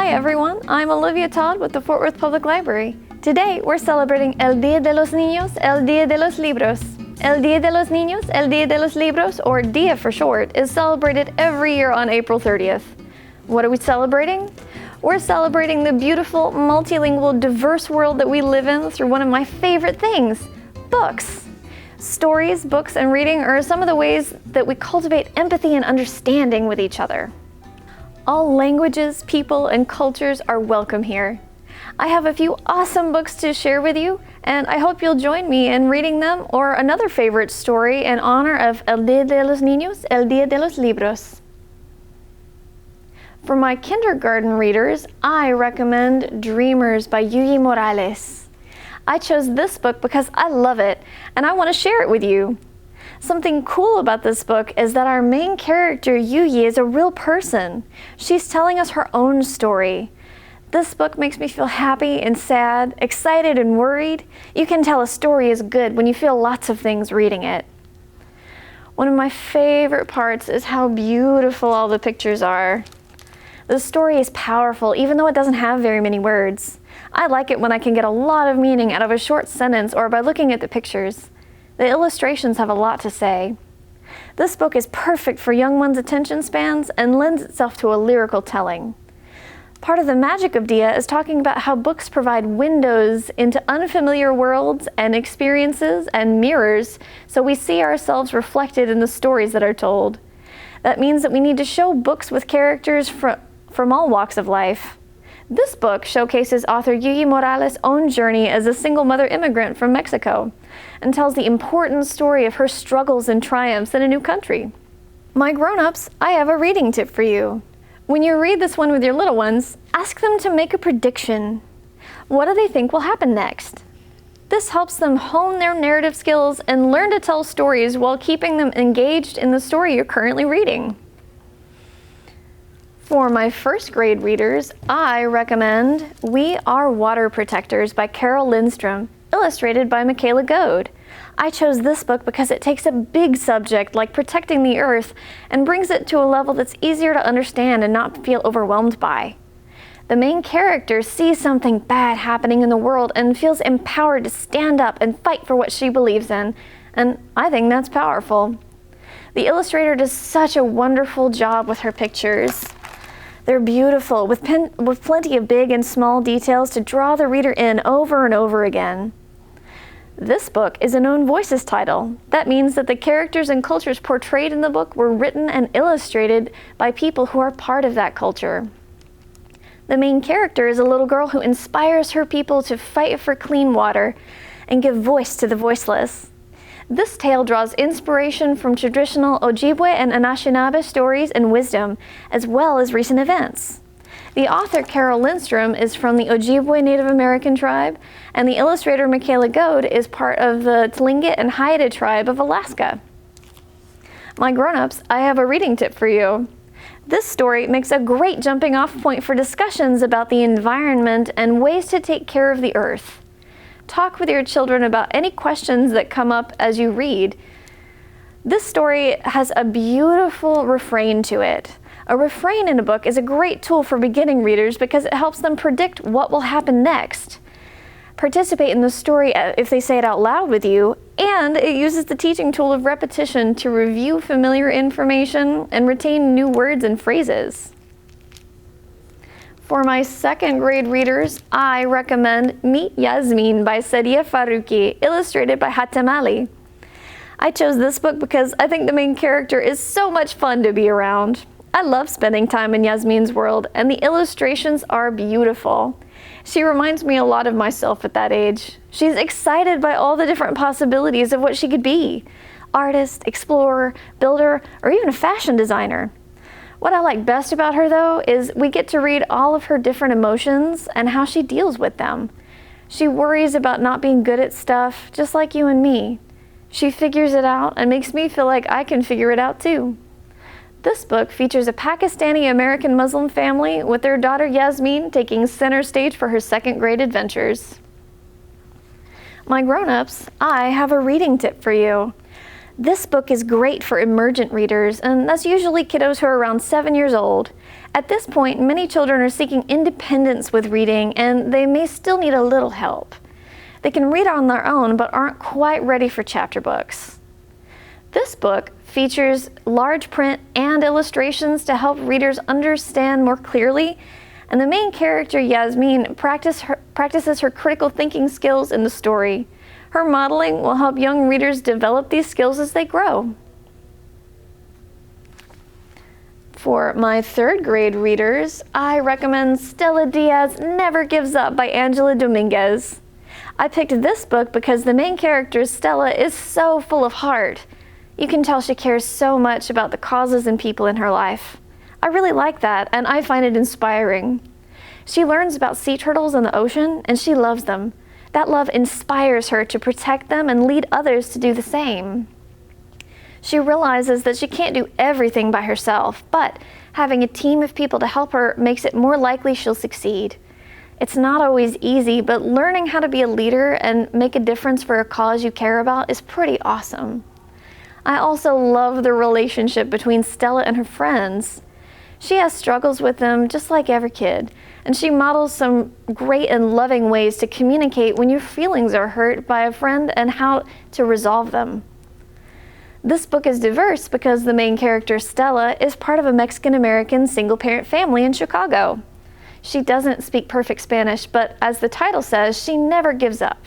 Hi everyone, I'm Olivia Todd with the Fort Worth Public Library. Today we're celebrating El Día de los Niños, El Día de los Libros. El Día de los Niños, El Día de los Libros, or DIA for short, is celebrated every year on April 30th. What are we celebrating? We're celebrating the beautiful, multilingual, diverse world that we live in through one of my favorite things, books. Stories, books, and reading are some of the ways that we cultivate empathy and understanding with each other. All languages, people, and cultures are welcome here. I have a few awesome books to share with you, and I hope you'll join me in reading them or another favorite story in honor of El Día de los Niños, El Día de los Libros. For my kindergarten readers, I recommend Dreamers by Yuyi Morales. I chose this book because I love it, and I want to share it with you. Something cool about this book is that our main character, Yuyi, is a real person. She's telling us her own story. This book makes me feel happy and sad, excited and worried. You can tell a story is good when you feel lots of things reading it. One of my favorite parts is how beautiful all the pictures are. The story is powerful, even though it doesn't have very many words. I like it when I can get a lot of meaning out of a short sentence or by looking at the pictures. The illustrations have a lot to say. This book is perfect for young ones' attention spans and lends itself to a lyrical telling. Part of the magic of DIA is talking about how books provide windows into unfamiliar worlds and experiences and mirrors, so we see ourselves reflected in the stories that are told. That means that we need to show books with characters from all walks of life. This book showcases author Yuyi Morales' own journey as a single mother immigrant from Mexico and tells the important story of her struggles and triumphs in a new country. My grown-ups, I have a reading tip for you. When you read this one with your little ones, ask them to make a prediction. What do they think will happen next? This helps them hone their narrative skills and learn to tell stories while keeping them engaged in the story you're currently reading. For my first grade readers, I recommend We Are Water Protectors by Carol Lindstrom, illustrated by Michaela Goad. I chose this book because it takes a big subject like protecting the earth and brings it to a level that's easier to understand and not feel overwhelmed by. The main character sees something bad happening in the world and feels empowered to stand up and fight for what she believes in, and I think that's powerful. The illustrator does such a wonderful job with her pictures. They're beautiful, with plenty of big and small details to draw the reader in over and over again. This book is a known voices title. That means that the characters and cultures portrayed in the book were written and illustrated by people who are part of that culture. The main character is a little girl who inspires her people to fight for clean water and give voice to the voiceless. This tale draws inspiration from traditional Ojibwe and Anishinaabe stories and wisdom, as well as recent events. The author, Carol Lindstrom, is from the Ojibwe Native American tribe, and the illustrator, Michaela Goad, is part of the Tlingit and Haida tribe of Alaska. My grown-ups, I have a reading tip for you. This story makes a great jumping-off point for discussions about the environment and ways to take care of the earth. Talk with your children about any questions that come up as you read. This story has a beautiful refrain to it. A refrain in a book is a great tool for beginning readers because it helps them predict what will happen next. Participate in the story if they say it out loud with you, and it uses the teaching tool of repetition to review familiar information and retain new words and phrases. For my second grade readers, I recommend Meet Yasmin by Sadia Faruqi, illustrated by Hatem Ali. I chose this book because I think the main character is so much fun to be around. I love spending time in Yasmin's world, and the illustrations are beautiful. She reminds me a lot of myself at that age. She's excited by all the different possibilities of what she could be: artist, explorer, builder, or even a fashion designer. What I like best about her, though, is we get to read all of her different emotions and how she deals with them. She worries about not being good at stuff, just like you and me. She figures it out and makes me feel like I can figure it out too. This book features a Pakistani-American Muslim family with their daughter Yasmin taking center stage for her second grade adventures. My grown-ups, I have a reading tip for you. This book is great for emergent readers, and that's usually kiddos who are around 7 years old. At this point, many children are seeking independence with reading, and they may still need a little help. They can read on their own, but aren't quite ready for chapter books. This book features large print and illustrations to help readers understand more clearly, and the main character, Yasmin, practices her critical thinking skills in the story. Her modeling will help young readers develop these skills as they grow. For my 3rd grade readers, I recommend Stella Diaz Never Gives Up by Angela Dominguez. I picked this book because the main character, Stella, is so full of heart. You can tell she cares so much about the causes and people in her life. I really like that, and I find it inspiring. She learns about sea turtles in the ocean, and she loves them. That love inspires her to protect them and lead others to do the same. She realizes that she can't do everything by herself, but having a team of people to help her makes it more likely she'll succeed. It's not always easy, but learning how to be a leader and make a difference for a cause you care about is pretty awesome. I also love the relationship between Stella and her friends. She has struggles with them just like every kid, and she models some great and loving ways to communicate when your feelings are hurt by a friend and how to resolve them. This book is diverse because the main character, Stella, is part of a Mexican-American single-parent family in Chicago. She doesn't speak perfect Spanish, but as the title says, she never gives up.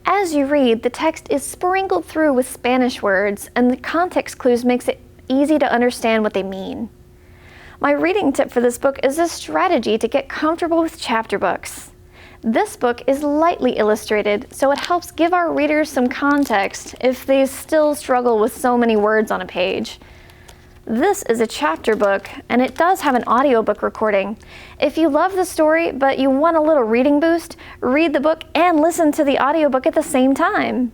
As you read, the text is sprinkled through with Spanish words, and the context clues makes it easy to understand what they mean. My reading tip for this book is a strategy to get comfortable with chapter books. This book is lightly illustrated, so it helps give our readers some context if they still struggle with so many words on a page. This is a chapter book, and it does have an audiobook recording. If you love the story, but you want a little reading boost, read the book and listen to the audiobook at the same time.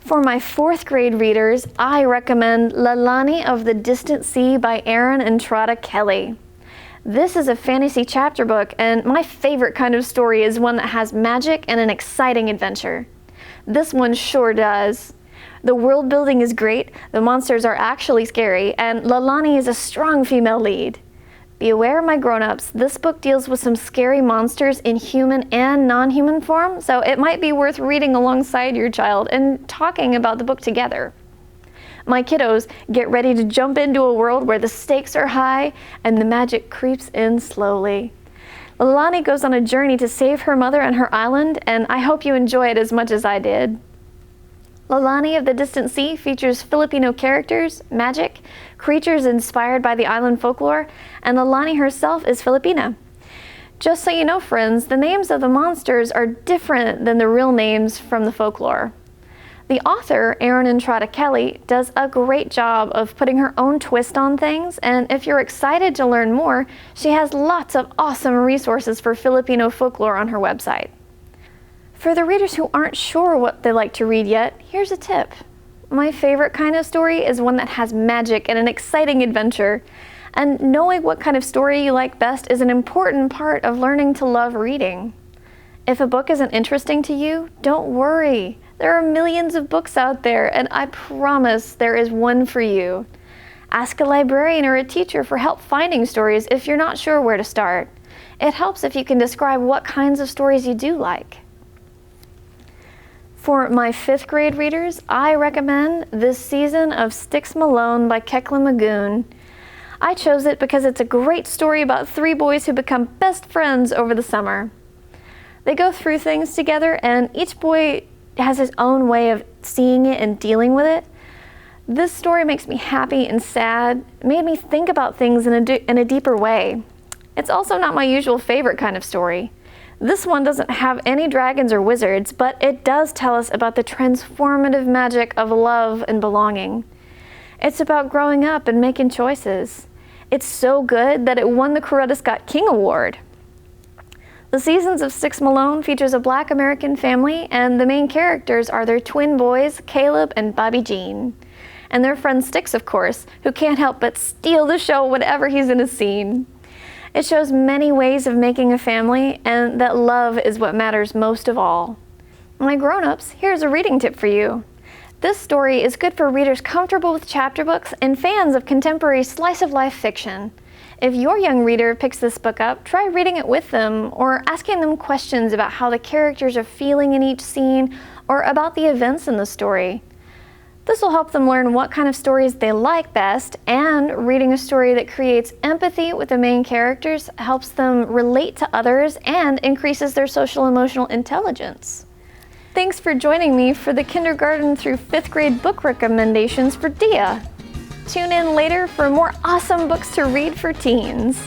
For my 4th grade readers, I recommend Lalani of the Distant Sea by Aaron and Trotta Kelly. This is a fantasy chapter book, and my favorite kind of story is one that has magic and an exciting adventure. This one sure does. The world building is great, the monsters are actually scary, and Lalani is a strong female lead. Be aware, my grown-ups, this book deals with some scary monsters in human and non-human form, so it might be worth reading alongside your child and talking about the book together. My kiddos, get ready to jump into a world where the stakes are high and the magic creeps in slowly. Lalani goes on a journey to save her mother and her island, and I hope you enjoy it as much as I did. Lalani of the Distant Sea features Filipino characters, magic, creatures inspired by the island folklore, and Lalani herself is Filipina. Just so you know, friends, the names of the monsters are different than the real names from the folklore. The author, Aaron and Trotta Kelly, does a great job of putting her own twist on things, and if you're excited to learn more, she has lots of awesome resources for Filipino folklore on her website. For the readers who aren't sure what they like to read yet, here's a tip. My favorite kind of story is one that has magic and an exciting adventure. And knowing what kind of story you like best is an important part of learning to love reading. If a book isn't interesting to you, don't worry. There are millions of books out there, and I promise there is one for you. Ask a librarian or a teacher for help finding stories if you're not sure where to start. It helps if you can describe what kinds of stories you do like. For my 5th grade readers, I recommend This Season of Sticks Malone by Kekla Magoon. I chose it because it's a great story about 3 boys who become best friends over the summer. They go through things together, and each boy has his own way of seeing it and dealing with it. This story makes me happy and sad. It made me think about things in a deeper way. It's also not my usual favorite kind of story. This one doesn't have any dragons or wizards, but it does tell us about the transformative magic of love and belonging. It's about growing up and making choices. It's so good that it won the Coretta Scott King Award. The Seasons of Sticks Malone features a Black American family, and the main characters are their twin boys, Caleb and Bobby Jean. And their friend Sticks, of course, who can't help but steal the show whenever he's in a scene. It shows many ways of making a family, and that love is what matters most of all. My grown-ups, here's a reading tip for you. This story is good for readers comfortable with chapter books and fans of contemporary slice-of-life fiction. If your young reader picks this book up, try reading it with them or asking them questions about how the characters are feeling in each scene or about the events in the story. This will help them learn what kind of stories they like best, and reading a story that creates empathy with the main characters helps them relate to others and increases their social emotional intelligence. Thanks for joining me for the kindergarten through 5th grade book recommendations for Dia. Tune in later for more awesome books to read for teens.